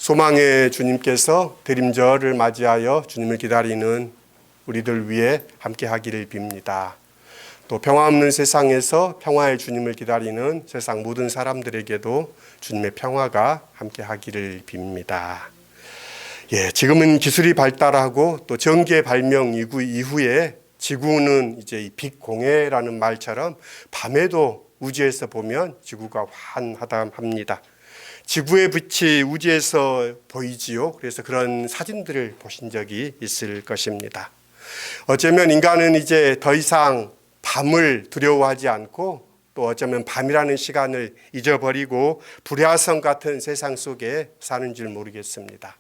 소망의 주님께서 대림절을 맞이하여 주님을 기다리는 우리들 위해 함께 하기를 빕니다. 또 평화 없는 세상에서 평화의 주님을 기다리는 세상 모든 사람들에게도 주님의 평화가 함께 하기를 빕니다. 지금은 기술이 발달하고 또 전기의 발명 이후에 지구는 이제 빛공해라는 말처럼 밤에도 우주에서 보면 지구가 환하답니다. 지구의 빛이 우주에서 보이지요. 그래서 그런 사진들을 보신 적이 있을 것입니다. 어쩌면 인간은 이제 더 이상 밤을 두려워하지 않고 또 어쩌면 밤이라는 시간을 잊어버리고 불야성 같은 세상 속에 사는 줄 모르겠습니다.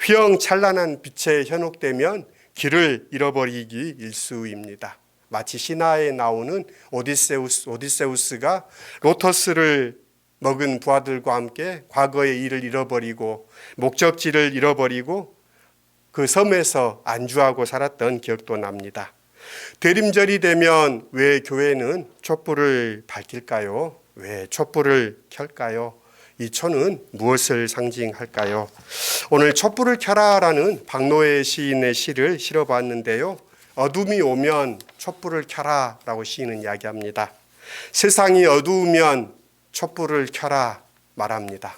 휘황찬란한 빛에 현혹되면 길을 잃어버리기 일쑤입니다. 마치 신화에 나오는 오디세우스가 로터스를 먹은 부하들과 함께 과거의 일을 잃어버리고 목적지를 잃어버리고 그 섬에서 안주하고 살았던 기억도 납니다. 대림절이 되면 왜 교회는 촛불을 밝힐까요? 왜 촛불을 켤까요? 이 초는 무엇을 상징할까요? 오늘 촛불을 켜라라는 박노해 시인의 시를 실어봤는데요. 어둠이 오면 촛불을 켜라라고 시인은 이야기합니다. 세상이 어두우면 촛불을 켜라 말합니다.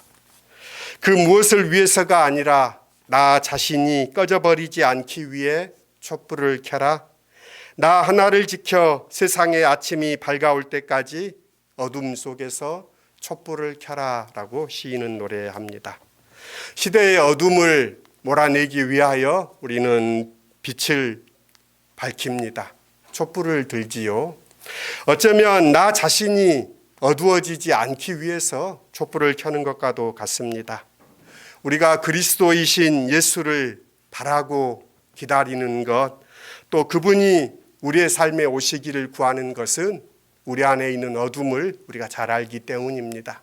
그 무엇을 위해서가 아니라 나 자신이 꺼져버리지 않기 위해 촛불을 켜라. 나 하나를 지켜 세상의 아침이 밝아올 때까지 어둠 속에서 촛불을 켜라라고 시인은 노래합니다. 시대의 어둠을 몰아내기 위하여 우리는 빛을 밝힙니다. 촛불을 들지요. 어쩌면 나 자신이 어두워지지 않기 위해서 촛불을 켜는 것과도 같습니다. 우리가 그리스도이신 예수를 바라고 기다리는 것, 또 그분이 우리의 삶에 오시기를 구하는 것은 우리 안에 있는 어둠을 우리가 잘 알기 때문입니다.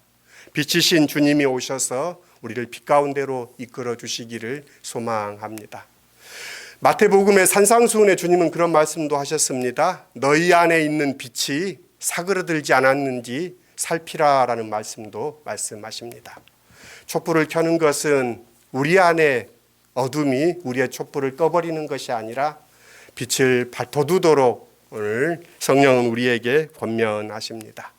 빛이신 주님이 오셔서 우리를 빛 가운데로 이끌어 주시기를 소망합니다. 마태복음의 산상수훈에 주님은 그런 말씀도 하셨습니다. 너희 안에 있는 빛이 사그러들지 않았는지 살피라라는 말씀도 말씀하십니다. 촛불을 켜는 것은 우리 안에 어둠이 우리의 촛불을 꺼버리는 것이 아니라 빛을 돋우도록 오늘 성령은 우리에게 권면하십니다.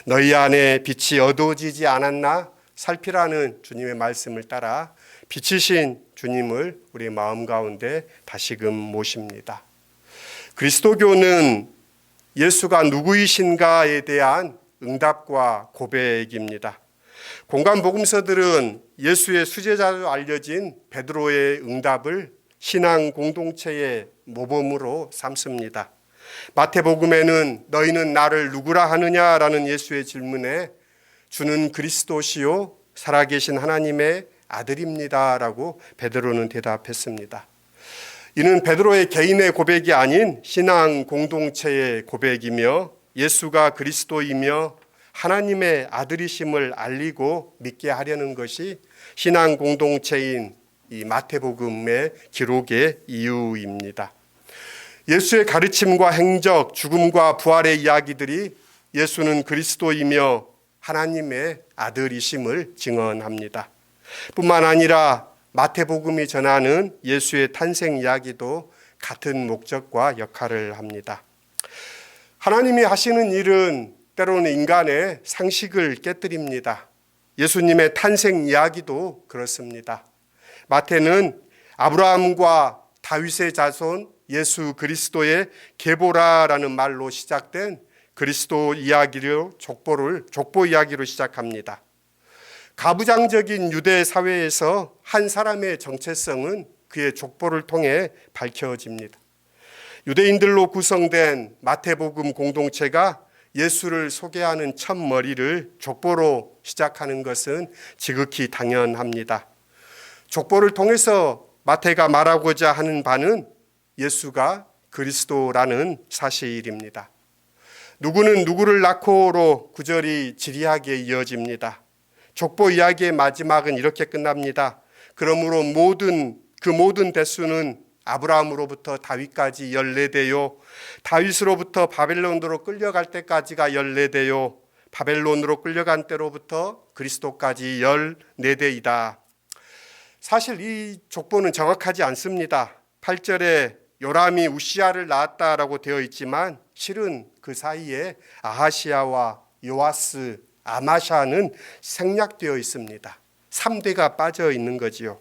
너희 안에 빛이 어두워지지 않았나 살피라는 주님의 말씀을 따라 빛이신 주님을 우리의 마음 가운데 다시금 모십니다. 그리스도교는 예수가 누구이신가에 대한 응답과 고백입니다. 공간 복음서들은 예수의 수제자로 알려진 베드로의 응답을 신앙 공동체의 모범으로 삼습니다. 마태복음에는 너희는 나를 누구라 하느냐라는 예수의 질문에 주는 그리스도시요 살아계신 하나님의 아들입니다라고 베드로는 대답했습니다. 이는 베드로의 개인의 고백이 아닌 신앙 공동체의 고백이며 예수가 그리스도이며 하나님의 아들이심을 알리고 믿게 하려는 것이 신앙 공동체인 이 마태복음의 기록의 이유입니다. 예수의 가르침과 행적, 죽음과 부활의 이야기들이 예수는 그리스도이며 하나님의 아들이심을 증언합니다. 뿐만 아니라 마태복음이 전하는 예수의 탄생 이야기도 같은 목적과 역할을 합니다. 하나님이 하시는 일은 때로는 인간의 상식을 깨뜨립니다. 예수님의 탄생 이야기도 그렇습니다. 마태는 아브라함과 다윗의 자손 예수 그리스도의 계보라라는 말로 시작된 그리스도 이야기로 족보 이야기로 시작합니다. 가부장적인 유대 사회에서 한 사람의 정체성은 그의 족보를 통해 밝혀집니다. 유대인들로 구성된 마태복음 공동체가 예수를 소개하는 첫머리를 족보로 시작하는 것은 지극히 당연합니다. 족보를 통해서 마태가 말하고자 하는 바는 예수가 그리스도라는 사실입니다. 누구는 누구를 낳고로 구절이 지리하게 이어집니다. 족보 이야기의 마지막은 이렇게 끝납니다. 그러므로 그 모든 대수는 아브라함으로부터 다윗까지 14대요. 다윗으로부터 바벨론으로 끌려갈 때까지가 14대요. 바벨론으로 끌려간 때로부터 그리스도까지 14대이다. 사실 이 족보는 정확하지 않습니다. 8절에 요람이 우시아를 낳았다라고 되어 있지만 실은 그 사이에 아하시아와 요아스, 아마샤는 생략되어 있습니다. 3대가 빠져 있는 거지요.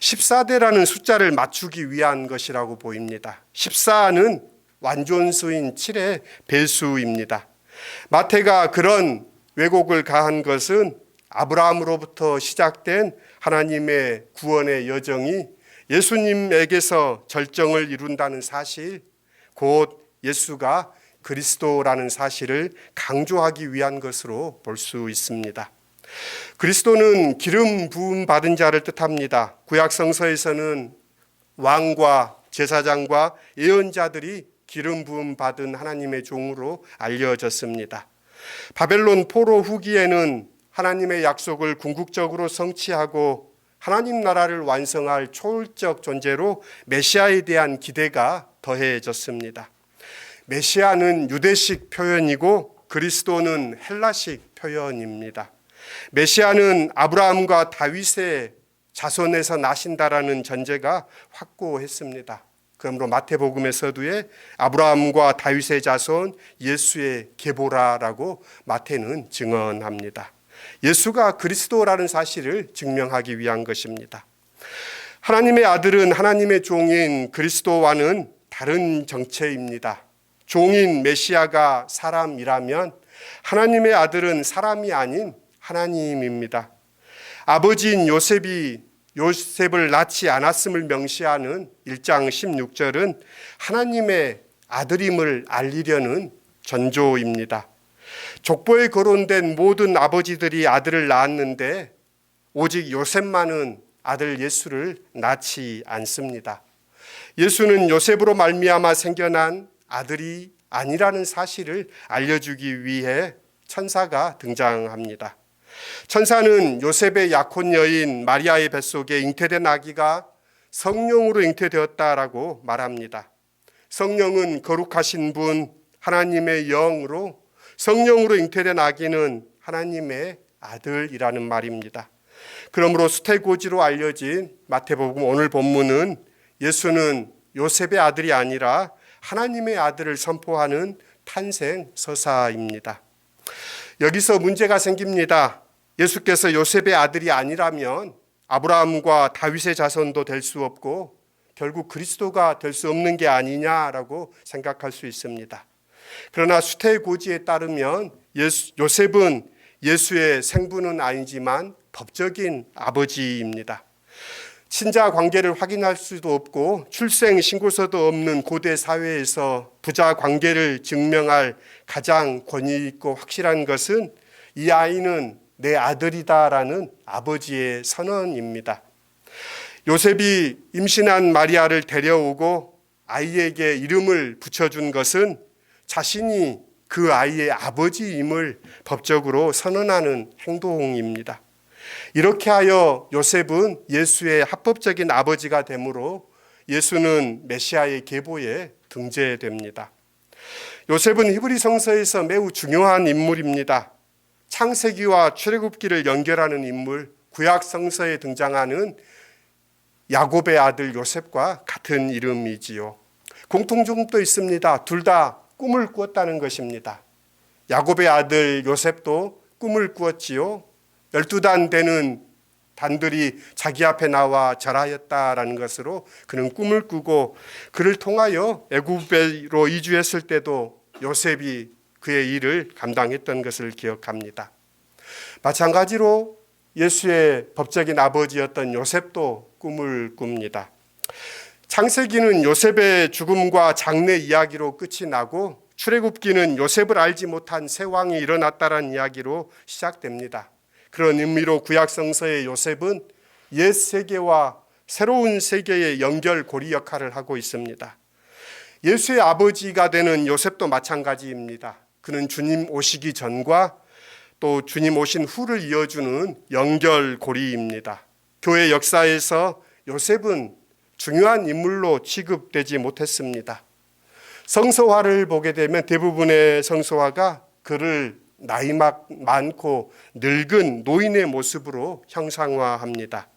14대라는 숫자를 맞추기 위한 것이라고 보입니다. 14는 완존수인 7의 배수입니다. 마태가 그런 왜곡을 가한 것은 아브라함으로부터 시작된 하나님의 구원의 여정이 예수님에게서 절정을 이룬다는 사실, 곧 예수가 그리스도라는 사실을 강조하기 위한 것으로 볼 수 있습니다. 그리스도는 기름 부음 받은 자를 뜻합니다. 구약 성서에서는 왕과 제사장과 예언자들이 기름 부음 받은 하나님의 종으로 알려졌습니다. 바벨론 포로 후기에는 하나님의 약속을 궁극적으로 성취하고 하나님 나라를 완성할 초월적 존재로 메시아에 대한 기대가 더해졌습니다. 메시아는 유대식 표현이고 그리스도는 헬라식 표현입니다. 메시아는 아브라함과 다윗의 자손에서 나신다라는 전제가 확고했습니다. 그러므로 마태복음의 서두에 아브라함과 다윗의 자손 예수의 계보라라고 마태는 증언합니다. 예수가 그리스도라는 사실을 증명하기 위한 것입니다. 하나님의 아들은 하나님의 종인 그리스도와는 다른 정체입니다. 종인 메시아가 사람이라면 하나님의 아들은 사람이 아닌 하나님입니다. 아버지인 요셉을 낳지 않았음을 명시하는 1장 16절은 하나님의 아들임을 알리려는 전조입니다. 족보에 거론된 모든 아버지들이 아들을 낳았는데 오직 요셉만은 아들 예수를 낳지 않습니다. 예수는 요셉으로 말미암아 생겨난 아들이 아니라는 사실을 알려주기 위해 천사가 등장합니다. 천사는 요셉의 약혼 여인 마리아의 뱃속에 잉태된 아기가 성령으로 잉태되었다라고 말합니다. 성령은 거룩하신 분 하나님의 영으로 성령으로 잉태된 아기는 하나님의 아들이라는 말입니다. 그러므로 수태고지로 알려진 마태복음 오늘 본문은 예수는 요셉의 아들이 아니라 하나님의 아들을 선포하는 탄생 서사입니다. 여기서 문제가 생깁니다. 예수께서 요셉의 아들이 아니라면 아브라함과 다윗의 자손도 될 수 없고 결국 그리스도가 될 수 없는 게 아니냐라고 생각할 수 있습니다. 그러나 수태고지에 따르면 요셉은 예수의 생부는 아니지만 법적인 아버지입니다. 친자 관계를 확인할 수도 없고 출생 신고서도 없는 고대 사회에서 부자 관계를 증명할 가장 권위 있고 확실한 것은 이 아이는 내 아들이다라는 아버지의 선언입니다. 요셉이 임신한 마리아를 데려오고 아이에게 이름을 붙여준 것은 자신이 그 아이의 아버지임을 법적으로 선언하는 행동입니다. 이렇게 하여 요셉은 예수의 합법적인 아버지가 되므로 예수는 메시아의 계보에 등재됩니다. 요셉은 히브리 성서에서 매우 중요한 인물입니다. 창세기와 출애굽기를 연결하는 인물, 구약 성서에 등장하는 야곱의 아들 요셉과 같은 이름이지요. 공통점도 있습니다. 둘 다 꿈을 꾸었다는 것입니다. 야곱의 아들 요셉도 꿈을 꾸었지요. 12단 되는 단들이 자기 앞에 나와 절하였다라는 것으로 그는 꿈을 꾸고 그를 통하여 애굽으로 이주했을 때도 요셉이 그의 일을 감당했던 것을 기억합니다. 마찬가지로 예수의 법적인 아버지였던 요셉도 꿈을 꿉니다. 창세기는 요셉의 죽음과 장래 이야기로 끝이 나고 출애굽기는 요셉을 알지 못한 새 왕이 일어났다라는 이야기로 시작됩니다. 그런 의미로 구약 성서의 요셉은 옛 세계와 새로운 세계의 연결고리 역할을 하고 있습니다. 예수의 아버지가 되는 요셉도 마찬가지입니다. 그는 주님 오시기 전과 또 주님 오신 후를 이어주는 연결고리입니다. 교회 역사에서 요셉은 중요한 인물로 취급되지 못했습니다. 성서화를 보게 되면 대부분의 성서화가 그를 나이 많고 늙은 노인의 모습으로 형상화합니다.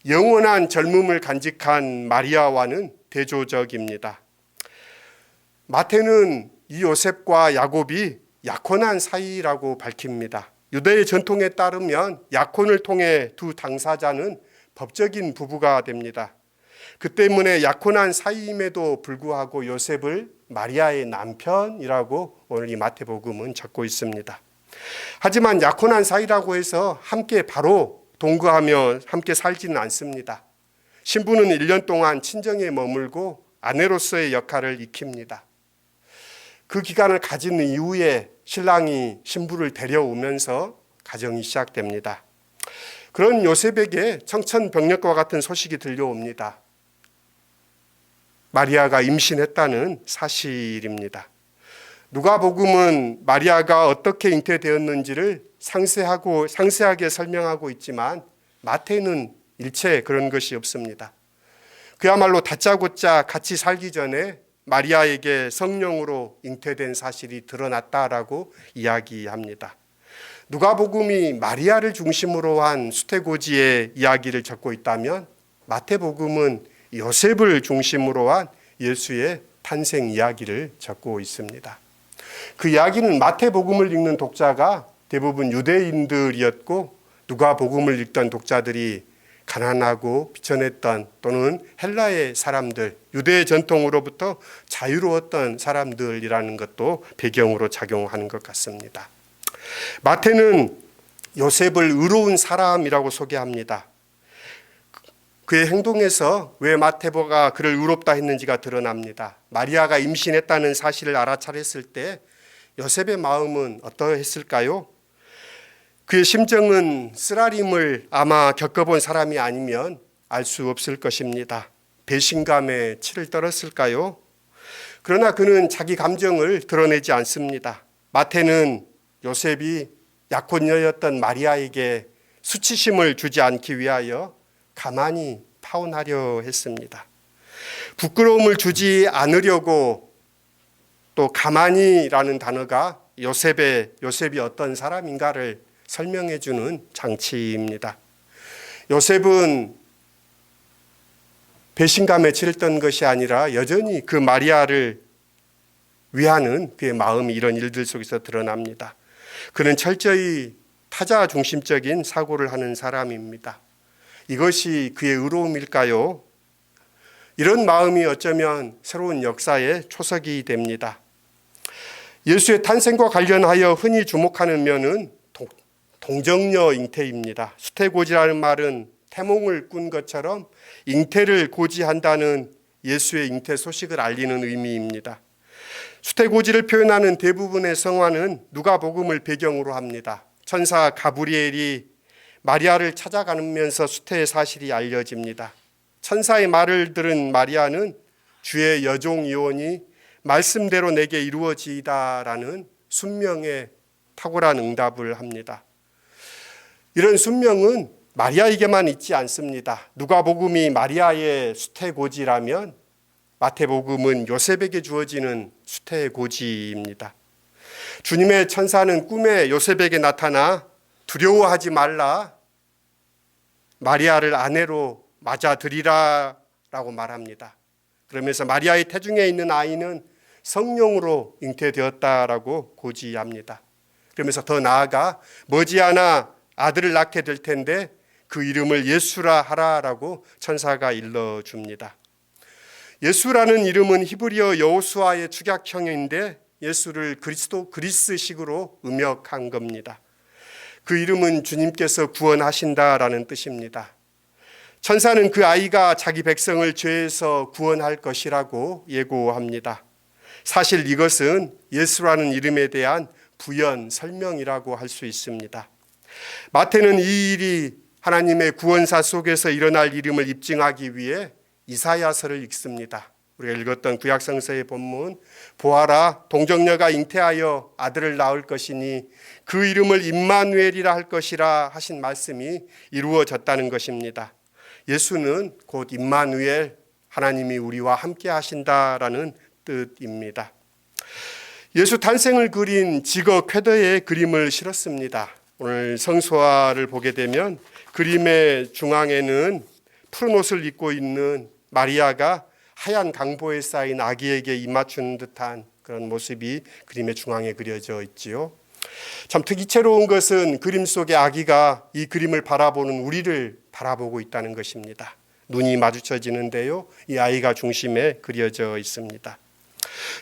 영원한 젊음을 간직한 마리아와는 대조적입니다. 마태는 이 요셉과 야곱이 약혼한 사이라고 밝힙니다. 유대의 전통에 따르면 약혼을 통해 두 당사자는 법적인 부부가 됩니다. 그 때문에 약혼한 사이임에도 불구하고 요셉을 마리아의 남편이라고 오늘 이 마태복음은 적고 있습니다. 하지만 약혼한 사이라고 해서 함께 바로 동거하며 함께 살지는 않습니다. 신부는 1년 동안 친정에 머물고 아내로서의 역할을 익힙니다. 그 기간을 가진 이후에 신랑이 신부를 데려오면서 가정이 시작됩니다. 그런 요셉에게 청천벽력과 같은 소식이 들려옵니다. 마리아가 임신했다는 사실입니다. 누가복음은 마리아가 어떻게 잉태되었는지를 상세하게 설명하고 있지만 마태는 일체 그런 것이 없습니다. 그야말로 다짜고짜 같이 살기 전에 마리아에게 성령으로 잉태된 사실이 드러났다라고 이야기합니다. 누가복음이 마리아를 중심으로 한 수태고지의 이야기를 적고 있다면 마태복음은 요셉을 중심으로 한 예수의 탄생 이야기를 적고 있습니다. 그 이야기는 마태복음을 읽는 독자가 대부분 유대인들이었고 누가복음을 읽던 독자들이 가난하고 비천했던 또는 헬라의 사람들, 유대의 전통으로부터 자유로웠던 사람들이라는 것도 배경으로 작용하는 것 같습니다. 마태는 요셉을 의로운 사람이라고 소개합니다. 그의 행동에서 왜 마태복음가 그를 의롭다 했는지가 드러납니다. 마리아가 임신했다는 사실을 알아차렸을 때 요셉의 마음은 어떠했을까요? 그의 심정은 쓰라림을 아마 겪어본 사람이 아니면 알 수 없을 것입니다. 배신감에 치를 떨었을까요? 그러나 그는 자기 감정을 드러내지 않습니다. 마태는 요셉이 약혼녀였던 마리아에게 수치심을 주지 않기 위하여 가만히 파혼하려 했습니다. 부끄러움을 주지 않으려고 또 가만히라는 단어가 요셉이 어떤 사람인가를 설명해 주는 장치입니다. 요셉은 배신감에 치렀던 것이 아니라 여전히 그 마리아를 위하는 그의 마음이 이런 일들 속에서 드러납니다. 그는 철저히 타자 중심적인 사고를 하는 사람입니다. 이것이 그의 의로움일까요? 이런 마음이 어쩌면 새로운 역사의 초석이 됩니다. 예수의 탄생과 관련하여 흔히 주목하는 면은 동정녀 잉태입니다. 수태고지라는 말은 태몽을 꾼 것처럼 잉태를 고지한다는 예수의 잉태 소식을 알리는 의미입니다. 수태고지를 표현하는 대부분의 성화는 누가복음을 배경으로 합니다. 천사 가브리엘이 마리아를 찾아가면서 수태의 사실이 알려집니다. 천사의 말을 들은 마리아는 주의 여종 요원이 말씀대로 내게 이루어지이다라는 순명의 탁월한 응답을 합니다. 이런 순명은 마리아에게만 있지 않습니다. 누가복음이 마리아의 수태고지라면 마태복음은 요셉에게 주어지는 수태고지입니다. 주님의 천사는 꿈에 요셉에게 나타나 두려워하지 말라, 마리아를 아내로 맞아들이라라고 말합니다. 그러면서 마리아의 태중에 있는 아이는 성령으로 잉태되었다라고 고지합니다. 그러면서 더 나아가 머지않아 아들을 낳게 될 텐데 그 이름을 예수라 하라라고 천사가 일러줍니다. 예수라는 이름은 히브리어 여호수아의 축약형인데 예수를 그리스식으로 음역한 겁니다. 그 이름은 주님께서 구원하신다라는 뜻입니다. 천사는 그 아이가 자기 백성을 죄에서 구원할 것이라고 예고합니다. 사실 이것은 예수라는 이름에 대한 부연 설명이라고 할 수 있습니다. 마태는 이 일이 하나님의 구원사 속에서 일어날 이름을 입증하기 위해 이사야서를 읽습니다. 우리가 읽었던 구약성서의 본문, 보아라 동정녀가 잉태하여 아들을 낳을 것이니 그 이름을 임마누엘이라 할 것이라 하신 말씀이 이루어졌다는 것입니다. 예수는 곧 임마누엘, 하나님이 우리와 함께 하신다라는 뜻입니다. 예수 탄생을 그린 지거 쾌더의 그림을 실었습니다. 오늘 성소화를 보게 되면 그림의 중앙에는 푸른 옷을 입고 있는 마리아가 하얀 강보에 쌓인 아기에게 입맞추는 듯한 그런 모습이 그림의 중앙에 그려져 있지요. 참 특이채로운 것은 그림 속의 아기가 이 그림을 바라보는 우리를 바라보고 있다는 것입니다. 눈이 마주쳐지는데요, 이 아이가 중심에 그려져 있습니다.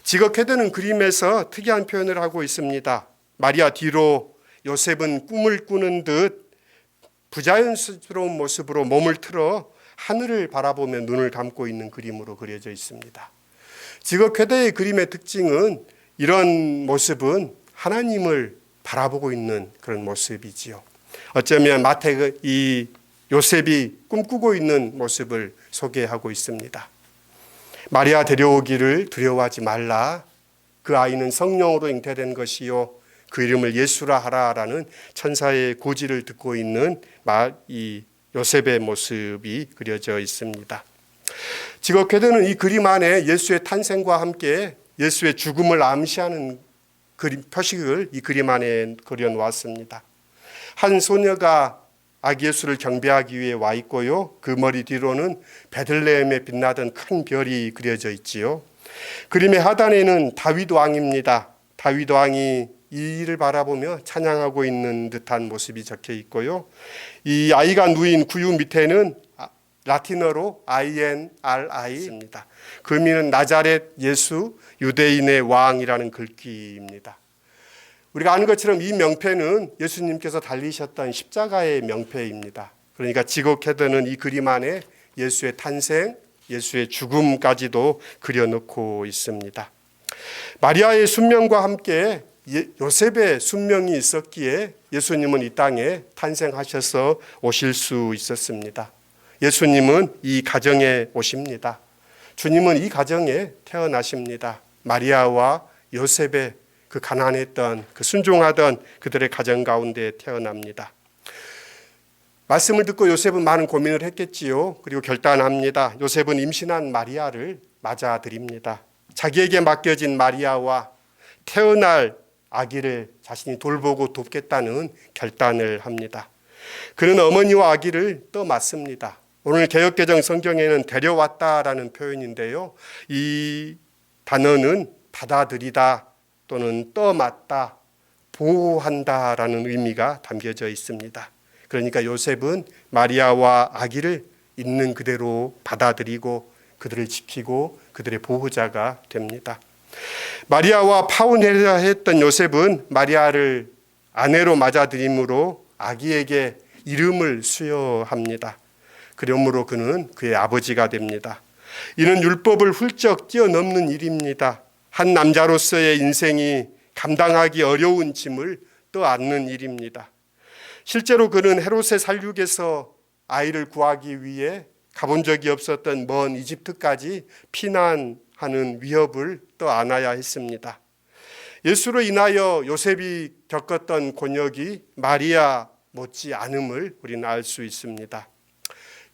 지극헤드는 그림에서 특이한 표현을 하고 있습니다. 마리아 뒤로 요셉은 꿈을 꾸는 듯 부자연스러운 모습으로 몸을 틀어 하늘을 바라보며 눈을 감고 있는 그림으로 그려져 있습니다. 지극헤드의 그림의 특징은 이런 모습은 하나님을 바라보고 있는 그런 모습이지요. 어쩌면 이 요셉이 꿈꾸고 있는 모습을 소개하고 있습니다. 마리아 데려오기를 두려워하지 말라. 그 아이는 성령으로 잉태된 것이요 그 이름을 예수라 하라라는 천사의 고지를 듣고 있는 이 요셉의 모습이 그려져 있습니다. 지극헤드는 이 그림 안에 예수의 탄생과 함께 예수의 죽음을 암시하는 그림 표식을 이 그림 안에 그려놓았습니다. 한 소녀가 아기 예수를 경배하기 위해 와 있고요. 그 머리 뒤로는 베들레헴에 빛나던 큰 별이 그려져 있지요. 그림의 하단에는 다윗 왕입니다. 다윗 왕이 이 일을 바라보며 찬양하고 있는 듯한 모습이 적혀 있고요. 이 아이가 누인 구유 밑에는 라틴어로 INRI입니다. 그 의미는 나자렛 예수 유대인의 왕이라는 글귀입니다. 우리가 아는 것처럼 이 명패는 예수님께서 달리셨던 십자가의 명패입니다. 그러니까 지극헤드는 이 그림 안에 예수의 탄생, 예수의 죽음까지도 그려놓고 있습니다. 마리아의 순명과 함께 요셉의 순명이 있었기에 예수님은 이 땅에 탄생하셔서 오실 수 있었습니다. 예수님은 이 가정에 오십니다. 주님은 이 가정에 태어나십니다. 마리아와 요셉의 그 가난했던, 그 순종하던 그들의 가정 가운데 태어납니다. 말씀을 듣고 요셉은 많은 고민을 했겠지요. 그리고 결단합니다. 요셉은 임신한 마리아를 맞아들입니다. 자기에게 맡겨진 마리아와 태어날 아기를 자신이 돌보고 돕겠다는 결단을 합니다. 그는 어머니와 아기를 떠맡습니다. 오늘 개역개정 성경에는 데려왔다라는 표현인데요. 이 단어는 받아들이다 또는 떠맡다, 보호한다라는 의미가 담겨져 있습니다. 그러니까 요셉은 마리아와 아기를 있는 그대로 받아들이고 그들을 지키고 그들의 보호자가 됩니다. 마리아와 파혼해야 했던 요셉은 마리아를 아내로 맞아들임으로 아기에게 이름을 수여합니다. 그러므로 그는 그의 아버지가 됩니다. 이는 율법을 훌쩍 뛰어넘는 일입니다. 한 남자로서의 인생이 감당하기 어려운 짐을 떠안는 일입니다. 실제로 그는 헤롯의 살육에서 아이를 구하기 위해 가본 적이 없었던 먼 이집트까지 피난하는 위협을 떠안아야 했습니다. 예수로 인하여 요셉이 겪었던 곤욕이 마리아 못지 않음을 우리는 알 수 있습니다.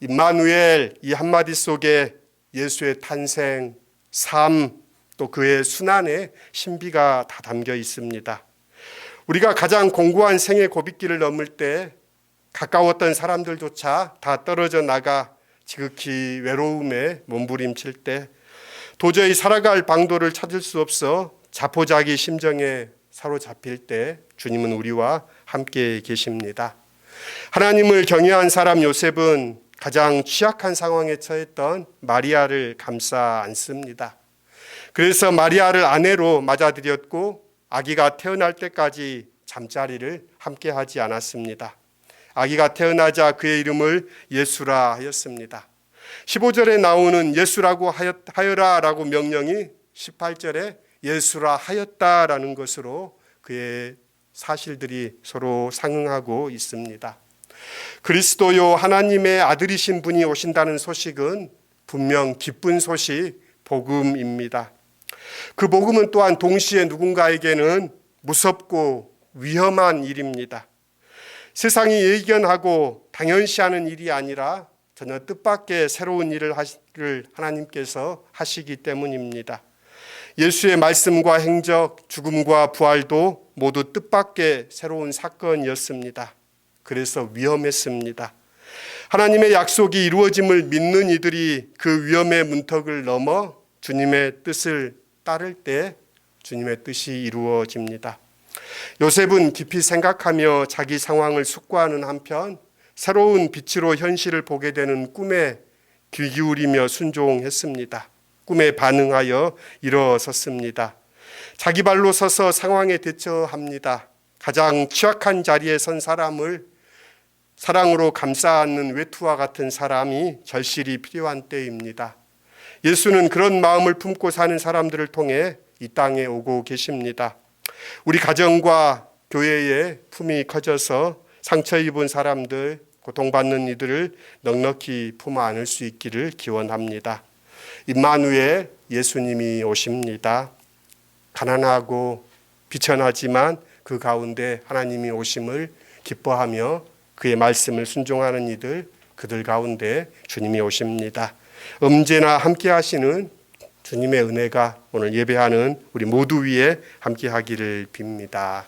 임마누엘 이 한마디 속에 예수의 탄생, 삶, 또 그의 순환의 신비가 다 담겨 있습니다. 우리가 가장 공고한 생의 고비길을 넘을 때 가까웠던 사람들조차 다 떨어져 나가 지극히 외로움에 몸부림칠 때 도저히 살아갈 방도를 찾을 수 없어 자포자기 심정에 사로잡힐 때 주님은 우리와 함께 계십니다. 하나님을 경외한 사람 요셉은 가장 취약한 상황에 처했던 마리아를 감싸 안습니다. 그래서 마리아를 아내로 맞아들였고 아기가 태어날 때까지 잠자리를 함께 하지 않았습니다. 아기가 태어나자 그의 이름을 예수라 하였습니다. 15절에 나오는 예수라고 하여라라고 명령이 18절에 예수라 하였다라는 것으로 그의 사실들이 서로 상응하고 있습니다. 그리스도요 하나님의 아들이신 분이 오신다는 소식은 분명 기쁜 소식, 복음입니다. 그 복음은 또한 동시에 누군가에게는 무섭고 위험한 일입니다. 세상이 예견하고 당연시하는 일이 아니라 전혀 뜻밖의 새로운 일을 하나님께서 하시기 때문입니다. 예수의 말씀과 행적, 죽음과 부활도 모두 뜻밖의 새로운 사건이었습니다. 그래서 위험했습니다. 하나님의 약속이 이루어짐을 믿는 이들이 그 위험의 문턱을 넘어 주님의 뜻을 따를 때 주님의 뜻이 이루어집니다. 요셉은 깊이 생각하며 자기 상황을 숙고하는 한편 새로운 빛으로 현실을 보게 되는 꿈에 귀 기울이며 순종했습니다. 꿈에 반응하여 일어섰습니다. 자기 발로 서서 상황에 대처합니다. 가장 취약한 자리에 선 사람을 사랑으로 감싸 안는 외투와 같은 사람이 절실히 필요한 때입니다. 예수는 그런 마음을 품고 사는 사람들을 통해 이 땅에 오고 계십니다. 우리 가정과 교회의 품이 커져서 상처 입은 사람들, 고통받는 이들을 넉넉히 품어 안을 수 있기를 기원합니다. 임마누엘 예수님이 오십니다. 가난하고 비천하지만 그 가운데 하나님이 오심을 기뻐하며 그의 말씀을 순종하는 이들, 그들 가운데 주님이 오십니다. 언제나 함께 하시는 주님의 은혜가 오늘 예배하는 우리 모두 위에 함께 하기를 빕니다.